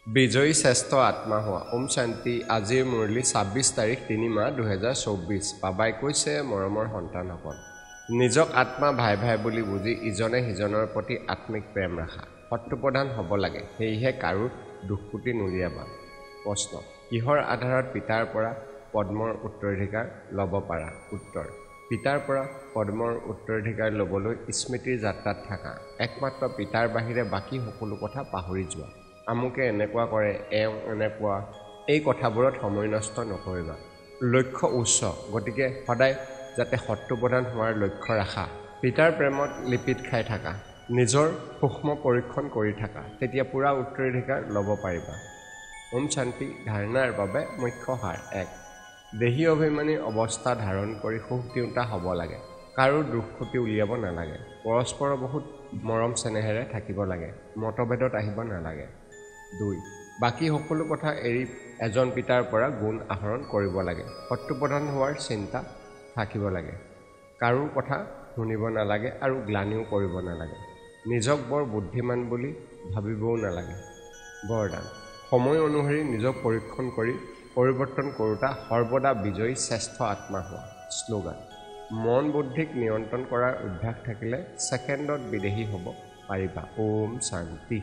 বিজয়ী শ্ৰেষ্ঠ আত্মা হোৱা। ওম শান্তি। আজিৰ মুৰলী 26 তাৰিখ 3 মাহ 2024। বাবাই কৈছে মৰমৰ সন্তানসকল, নিজক আত্মা ভাই ভাই বুলি বুজি ইজনে সিজনৰ প্ৰতি আত্মিক প্ৰেম ৰাখা, শত্ৰুপ্ৰধান হ'ব লাগে। সেয়েহে কাৰো দুখকুটি নুলিয়াবা। প্ৰশ্ন, কিহৰ আধাৰত পিতাৰ পৰা পদ্মৰ উত্তৰাধিকাৰ ল'ব পাৰা? উত্তৰ, পিতাৰ পৰা পদ্মৰ উত্তৰাধিকাৰ ল'বলৈ স্মৃতিৰ যাত্ৰাত থাকা। একমাত্ৰ পিতাৰ বাহিৰে বাকী সকলো কথা পাহৰি যোৱা। আমুকে এনেকুৱা কৰে, এওঁ এনেকুৱা, এই কথাবোৰত সময় নষ্ট নকৰিবা। লক্ষ্য উচ্চ, গতিকে সদায় যাতে শত্ৰুপ্ৰধান হোৱাৰ লক্ষ্য ৰাখা। পিতাৰ প্ৰেমত লিপিত খাই থাকা, নিজৰ সূক্ষ্ম পৰীক্ষণ কৰি থাকা, তেতিয়া পূৰা উত্তৰাধিকাৰ ল'ব পাৰিবা। ওম শান্তি। ধাৰণাৰ বাবে মুখ্য সাৰ। 1. দেহী অভিমানী অৱস্থা ধাৰণ কৰি সুখ দিওঁতা হ'ব লাগে। কাৰো দুখকুটি উলিয়াব নালাগে। পৰস্পৰৰ বহুত মৰম চেনেহেৰে থাকিব লাগে। মতভেদত আহিব নালাগে। 2. বাকী সকলো কথা এৰি এজন পিতাৰ পৰা গুণ আহৰণ কৰিব লাগে। শত্ৰুপ্ৰধান হোৱাৰ চিন্তা থাকিব লাগে। কাৰো কথা শুনিব নালাগে আৰু গ্লানিও কৰিব নালাগে। নিজক বৰ বুদ্ধিমান বুলি ভাবিবও নালাগে। বৰদান, সময় অনুসৰি নিজক পৰীক্ষণ কৰি পৰিৱৰ্তন কৰোঁতা সৰ্বদা বিজয়ী শ্ৰেষ্ঠ আত্মা হোৱা। শ্লোগান, মন বুদ্ধিক নিয়ন্ত্ৰণ কৰাৰ অভ্যাস থাকিলে ছেকেণ্ডত বিদেহী হ'ব পাৰিবা। ওম শান্তি।